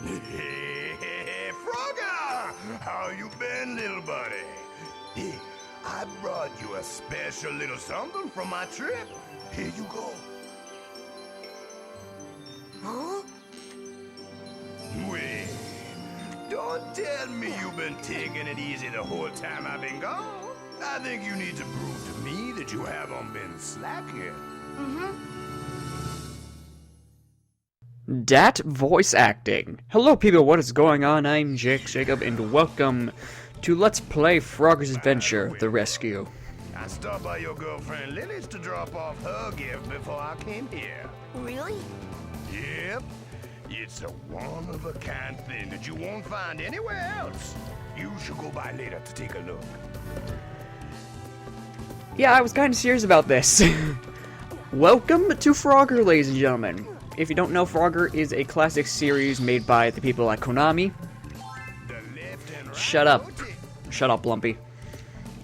Hey, Frogger! How you been, little buddy? Hey, I brought you a special little something from my trip. Here you go. Huh? Wait, don't tell me you've been taking it easy the whole time I've been gone. I think you need to prove to me that you haven't been slacking. Dat voice acting. Hello people, what is going on? I'm JXJacob and welcome to Let's Play Frogger's Adventure, The Rescue. I stopped by your girlfriend Lily's to drop off her gift before I came here. Really? Yep. It's a one-of-a-kind thing that you won't find anywhere else. You should go by later to take a look. Yeah, I was kind of serious about this. Welcome to Frogger, ladies and gentlemen. If you don't know, Frogger is a classic series made by the people at Konami. Shut up. Shut up, Lumpy.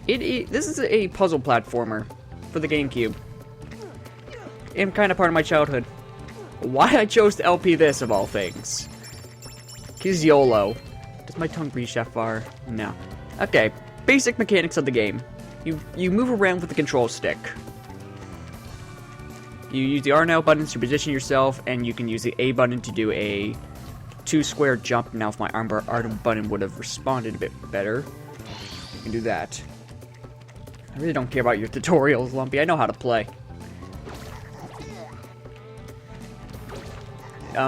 This is a puzzle platformer for the GameCube. And kind of part of my childhood. Why I chose to LP this, of all things. Cause YOLO. Does my tongue reach that far? No. Okay, basic mechanics of the game. You move around with the control stick. You use the R and L buttons to position yourself, and you can use the A button to do a 2-square jump. Now if my R button would have responded a bit better, you can do that. I really don't care about your tutorials, Lumpy. I know how to play.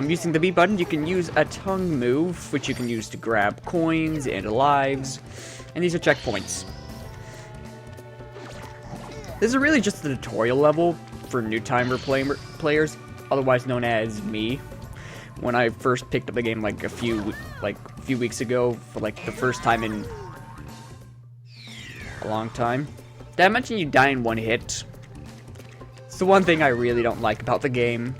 Using the B button, you can use a tongue move, which you can use to grab coins and lives, and these are checkpoints. This is really just the tutorial level for new-timer players, otherwise known as me. When I first picked up the game like a few weeks ago, for like the first time in a long time. Did I mention you die in one hit? It's the one thing I really don't like about the game.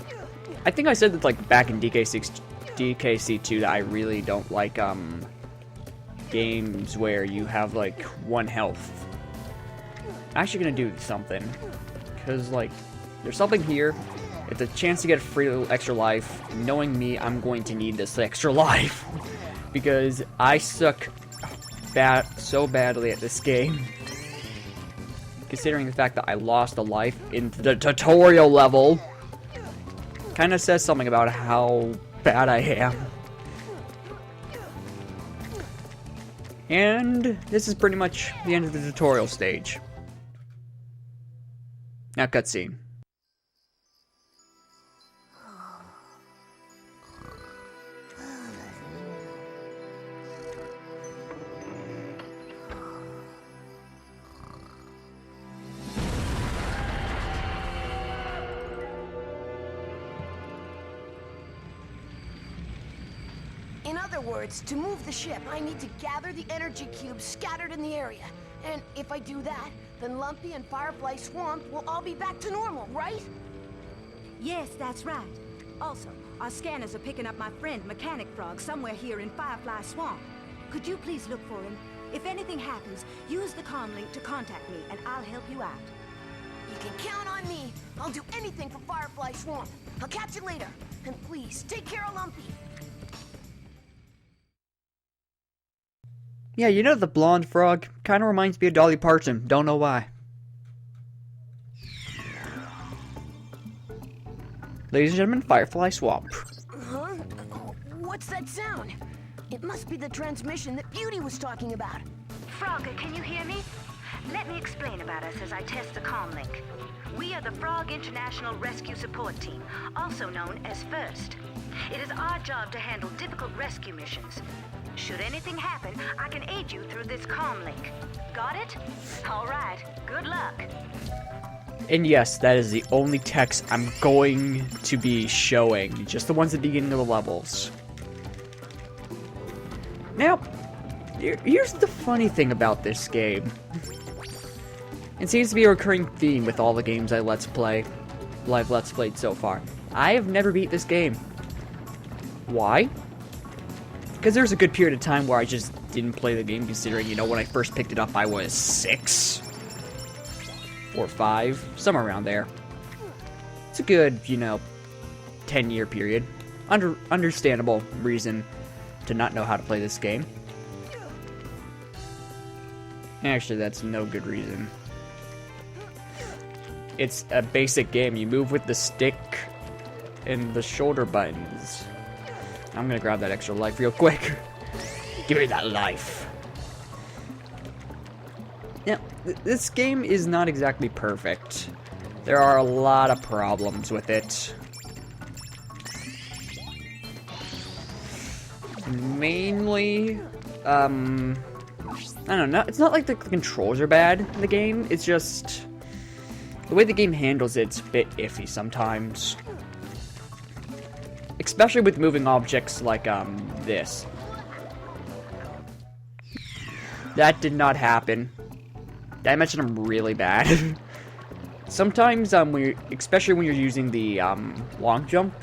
I think I said that like back in DKC2 that I really don't like games where you have like one health. I'm actually gonna do something, because like there's something here. It's a chance to get a free little extra life. Knowing me, I'm going to need this extra life because I suck so badly at this game. Considering the fact that I lost a life in the tutorial level, kind of says something about how bad I am. And this is pretty much the end of the tutorial stage. Now cutscene. In other words, to move the ship, I need to gather the energy cubes scattered in the area. And if I do that, then Lumpy and Firefly Swamp will all be back to normal, right? Yes, that's right. Also, our scanners are picking up my friend, Mechanic Frog, somewhere here in Firefly Swamp. Could you please look for him? If anything happens, use the comm link to contact me, and I'll help you out. You can count on me. I'll do anything for Firefly Swamp. I'll catch you later. And please, take care of Lumpy. Yeah, you know the blonde frog? Kind of reminds me of Dolly Parton. Don't know why. Ladies and gentlemen, Firefly Swamp. Huh? What's that sound? It must be the transmission that Beauty was talking about. Frogger, can you hear me? Let me explain about us as I test the comm link. We are the Frog International Rescue Support Team, also known as FIRST. It is our job to handle difficult rescue missions. Should anything happen, I can aid you through this comm link. Got it? All right. Good luck. And yes, that is the only text I'm going to be showing. Just the ones at the beginning of the levels. Now, here's the funny thing about this game. It seems to be a recurring theme with all the games I Let's Played so far. I have never beat this game. Why? Because there's a good period of time where I just didn't play the game, considering, you know, when I first picked it up, I was 6 or 5, somewhere around there. It's a good, you know, 10-year period. Understandable reason to not know how to play this game. Actually, that's no good reason. It's a basic game. You move with the stick and the shoulder buttons. I'm gonna grab that extra life real quick. Give me that life. Now, this game is not exactly perfect. There are a lot of problems with it. Mainly, I don't know, it's not like the controls are bad in the game, it's just the way the game handles it's a bit iffy sometimes. Especially with moving objects like, this. That did not happen. Did I mention I'm really bad? Sometimes, especially when you're using the, long jump,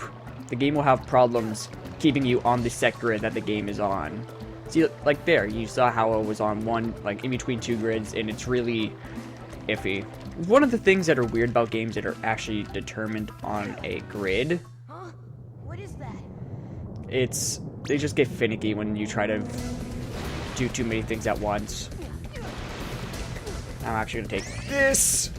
the game will have problems keeping you on the set grid that the game is on. See, like there, you saw how it was on one, like, in between two grids, and it's really iffy. One of the things that are weird about games that are actually determined on a grid, Huh? What is that? they just get finicky when you try to do too many things at once. I'm actually gonna take this!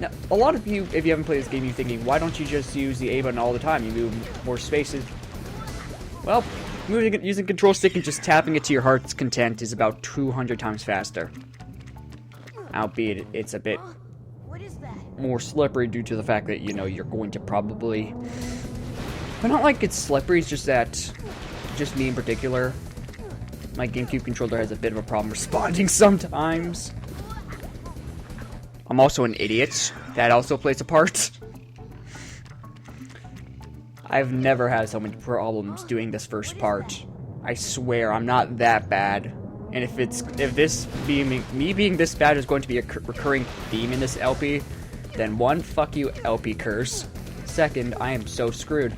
Now, a lot of you, if you haven't played this game, you're thinking, why don't you just use the A button all the time? You move more spaces. Well, using control stick and just tapping it to your heart's content is about 200 times faster. Albeit, it's a bit What is that? more slippery due to the fact that, you know, you're going to probably... But not like it's slippery, it's just that... Just me in particular. My GameCube controller has a bit of a problem responding sometimes. I'm also an idiot. That also plays a part. I've never had so many problems doing this first part. I swear, I'm not that bad. And if this me being this bad is going to be a recurring theme in this LP, then one, fuck you, LP curse. Second, I am so screwed.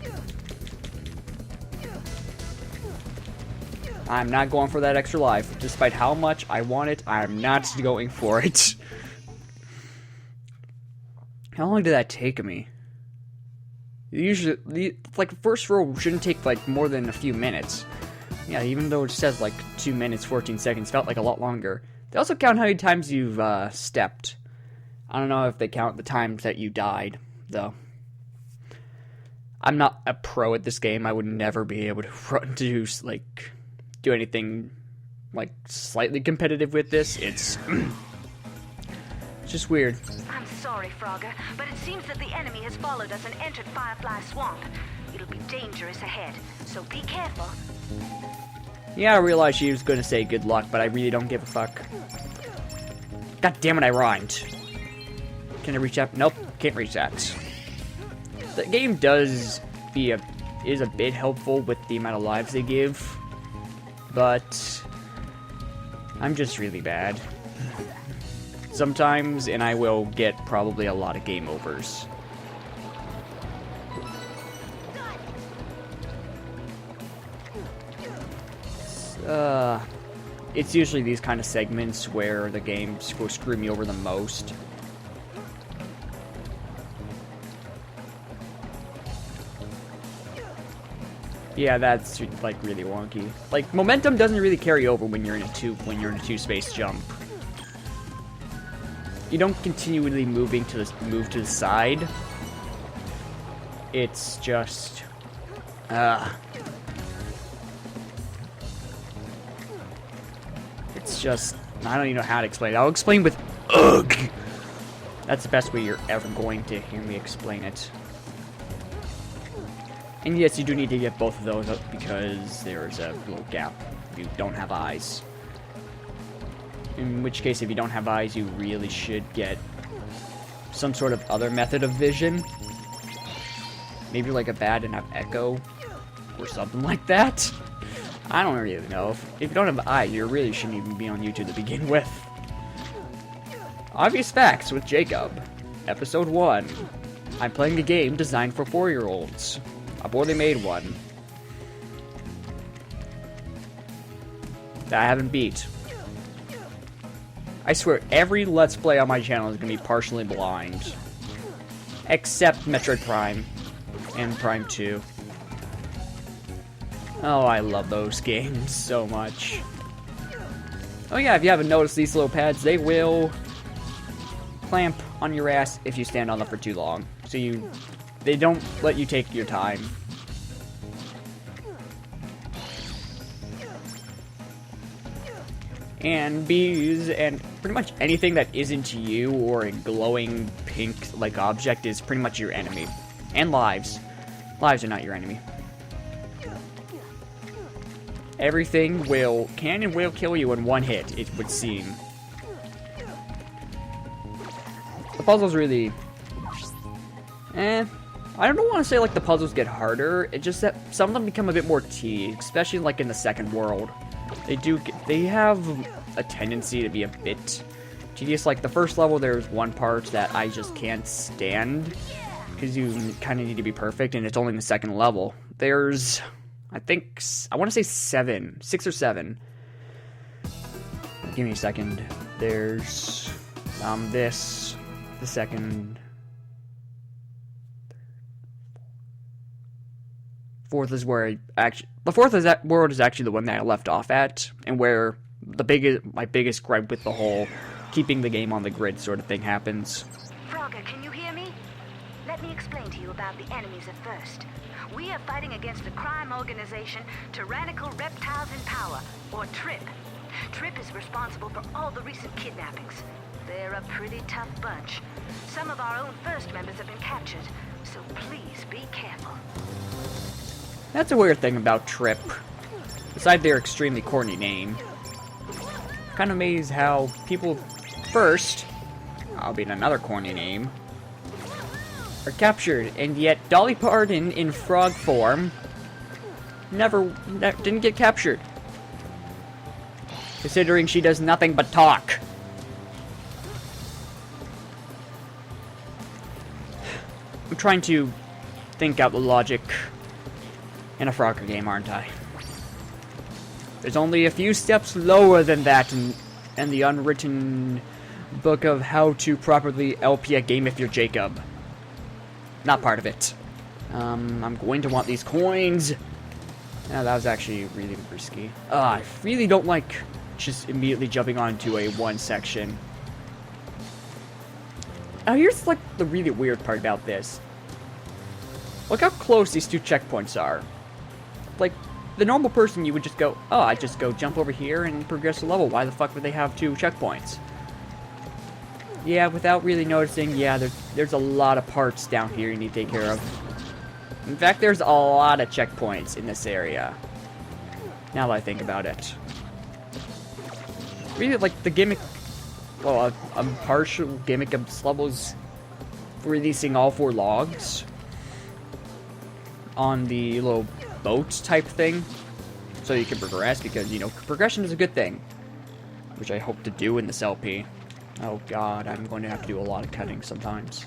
I'm not going for that extra life. Despite how much I want it, I'm not going for it. How long did that take me? Usually, like, the first row shouldn't take, like, more than a few minutes. Yeah, even though it says, like, 2 minutes, 14 seconds, felt like a lot longer. They also count how many times you've, stepped. I don't know if they count the times that you died, though. I'm not a pro at this game. I would never be able to do anything, like, slightly competitive with this. It's just weird. I'm sorry, Frogger, but it seems that the enemy has followed us and entered Firefly Swamp. It'll be dangerous ahead, so be careful. Yeah, I realized she was going to say good luck, but I really don't give a fuck. God damn it, I rhymed. Can I reach that? Nope, can't reach that. The game is a bit helpful with the amount of lives they give, but I'm just really bad. Sometimes, and I will get probably a lot of game overs. It's usually these kind of segments where the games will screw me over the most. Yeah, that's like really wonky. Like, momentum doesn't really carry over when you're in a two-space jump. You don't continually move to the side. It's just it's just, I don't even know how to explain it. I'll explain with ugh. That's the best way you're ever going to hear me explain it. And yes, you do need to get both of those up because there's a little gap if you don't have eyes. In which case, if you don't have eyes, you really should get some sort of other method of vision. Maybe like a bat and have echo or something like that. I don't really know. If you don't have eyes, you really shouldn't even be on YouTube to begin with. Obvious Facts with Jacob. Episode 1. I'm playing a game designed for 4-year-olds. I poorly made one that I haven't beat. I swear, every Let's Play on my channel is going to be partially blind. Except Metroid Prime and Prime 2. Oh, I love those games so much. Oh yeah, if you haven't noticed, these little pads, they will clamp on your ass if you stand on them for too long. So they don't let you take your time. And bees and pretty much anything that isn't you or a glowing pink like object is pretty much your enemy. And lives. Lives are not your enemy. Everything can and will kill you in one hit, it would seem. The puzzles really... I don't want to say like the puzzles get harder, it's just that some of them become a bit more tedious, especially like in the second world. They have a tendency to be a bit tedious. Like the first level, there's one part that I just can't stand, because you kind of need to be perfect, and it's only in the second level. There's... I want to say 6 or 7. Give me a second. There's this, the second, fourth is where the fourth world is actually the one that I left off at, and where my biggest gripe with the whole keeping the game on the grid sort of thing happens. Frogger, can you hear me? Let me explain to you about the enemies at first. We are fighting against the crime organization Tyrannical Reptiles in Power, or TRIP. TRIP is responsible for all the recent kidnappings. They're a pretty tough bunch. Some of our own first members have been captured, so please be careful. That's a weird thing about TRIP. Besides their extremely corny name. Kind of amazed how people first, albeit another corny name, are captured, and yet Dolly Parton in frog form didn't get captured. Considering she does nothing but talk. I'm trying to think out the logic in a Frogger game, aren't I? There's only a few steps lower than that in the unwritten book of how to properly LP a game if you're Jacob. Not part of it. I'm going to want these coins. That was actually really risky. I really don't like just immediately jumping onto a one section. Now here's like the really weird part about this. Look how close these two checkpoints are. Like, the normal person, you would just go, oh, I just go jump over here and progress the level. Why the fuck would they have 2 checkpoints? Yeah, without really noticing, yeah, there's a lot of parts down here you need to take care of. In fact, there's a lot of checkpoints in this area. Now that I think about it. Really, like, the gimmick... Well, a partial gimmick of this level is releasing all 4 logs on the little boat type thing, so you can progress, because, you know, progression is a good thing. Which I hope to do in this LP. Oh god, I'm going to have to do a lot of cutting sometimes.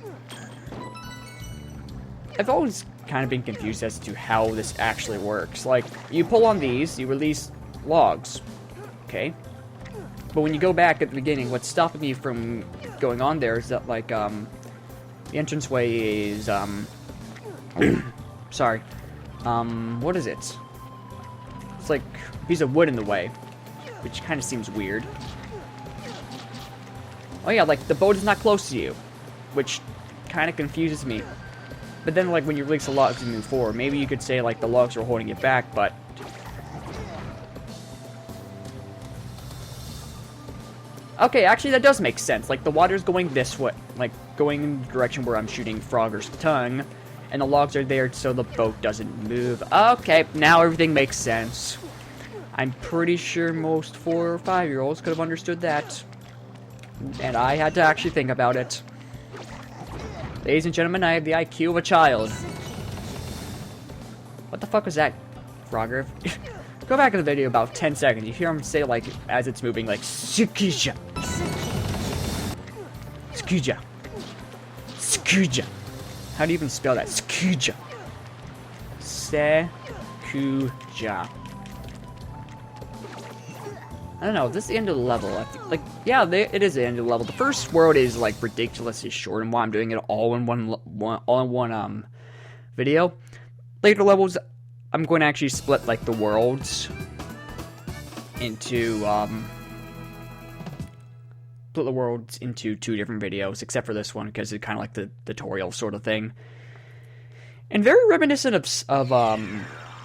I've always kind of been confused as to how this actually works. Like, you pull on these, you release logs. Okay. But when you go back at the beginning, what's stopping me from going on there is that, like, the entranceway is, sorry. What is it? It's like a piece of wood in the way, which kind of seems weird. Oh yeah, like, the boat is not close to you, which kind of confuses me. But then, like, when you release the logs and move forward, maybe you could say, like, the logs are holding it back, but... Okay, actually, that does make sense. Like, the water's going this way, like, going in the direction where I'm shooting Frogger's tongue, and the logs are there so the boat doesn't move. Okay, now everything makes sense. I'm pretty sure most 4 or 5-year-olds could have understood that. And I had to actually think about it. Ladies and gentlemen, I have the IQ of a child. What the fuck was that, Frogger? Go back in the video about 10 seconds. You hear him say, like, as it's moving, like, Skija. Skija. Skija. How do you even spell that? Skija. Skija. I don't know, this is the end of the level. I feel like, yeah, it is the end of the level. The first world is, like, ridiculously short, and why I'm doing it all in one video. Later levels, I'm going to actually split, like, the worlds into, split the worlds into 2 different videos, except for this one, because it's kind of like the tutorial sort of thing. And very reminiscent of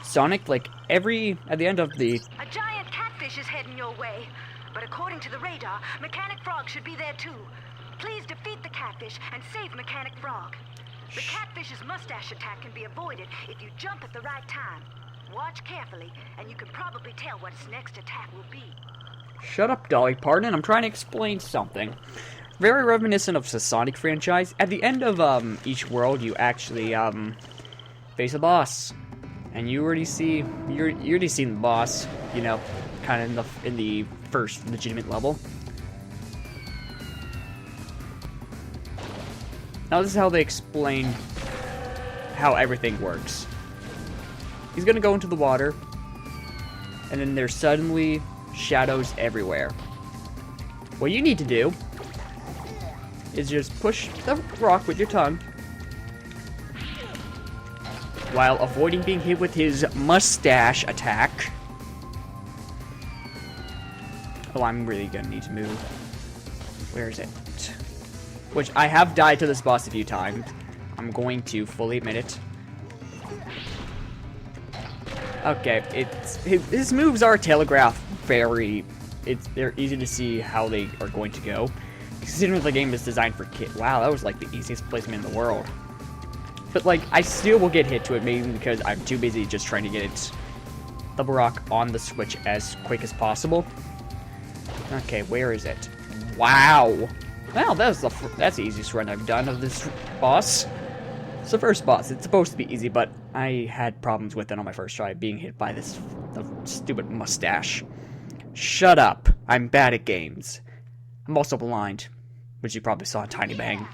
Sonic, like, at the end of the... A giant catfish is heading your way, but according to the radar, Mechanic Frog should be there too. Please defeat the catfish and save Mechanic Frog. The catfish's mustache attack can be avoided if you jump at the right time. Watch carefully, and you can probably tell what its next attack will be. Shut up, Dolly Parton. I'm trying to explain something. Very reminiscent of the Sonic franchise. At the end of each world, you actually face a boss, and you already seen the boss. You know, kind of in the first legitimate level. Now this is how they explain how everything works. He's gonna go into the water, and then there's suddenly shadows everywhere. What you need to do is just push the rock with your tongue while avoiding being hit with his mustache attack. Oh, I'm really gonna need to move. Where is it? Which I have died to this boss a few times. I'm going to fully admit it. Okay, his moves are telegraphed very... They're easy to see how they are going to go. Considering the game is designed for kids. Wow, that was like the easiest placement in the world. But like, I still will get hit to it mainly because I'm too busy just trying to get it double rock on the switch as quick as possible. Okay, where is it? Wow! Well, that's the easiest run I've done of this boss. It's the first boss. It's supposed to be easy, but I had problems with it on my first try, being hit by the stupid mustache. Shut up. I'm bad at games. I'm also blind, which you probably saw in Tiny Bang.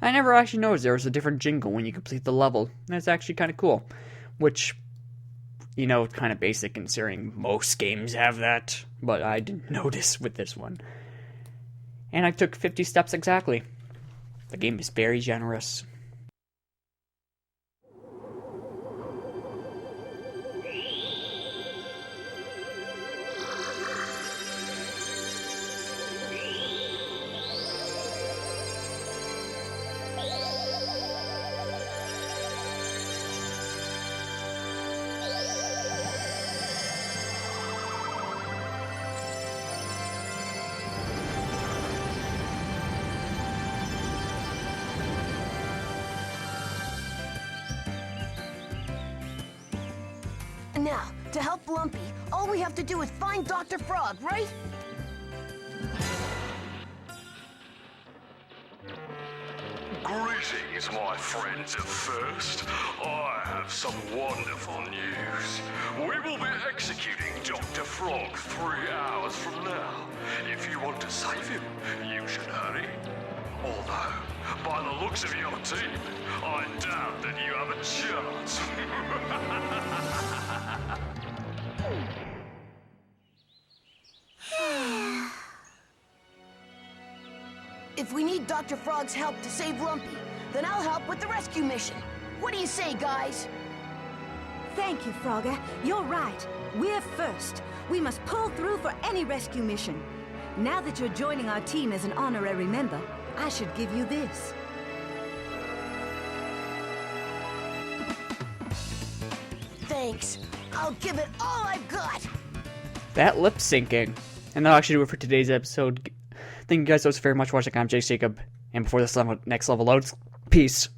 I never actually noticed there was a different jingle when you complete the level. That's actually kind of cool. Which, you know, kind of basic considering most games have that. But I didn't notice with this one. And I took 50 steps exactly. The game is very generous. Now, to help Lumpy, all we have to do is find Dr. Frog, right? Greetings, my friends of First. I have some wonderful news. We will be executing Dr. Frog 3 hours from now. If you want to save him, you should hurry. Although, by the looks of your team, I doubt that you have a chance. If we need Dr. Frog's help to save Lumpy, then I'll help with the rescue mission. What do you say, guys? Thank you, Frogger. You're right. We're first. We must pull through for any rescue mission. Now that you're joining our team as an honorary member, I should give you this. Thanks. I'll give it all I've got. That lip syncing. And that'll actually do it for today's episode. Thank you guys so very much for watching. I'm JXJacob. And before this next level loads, peace.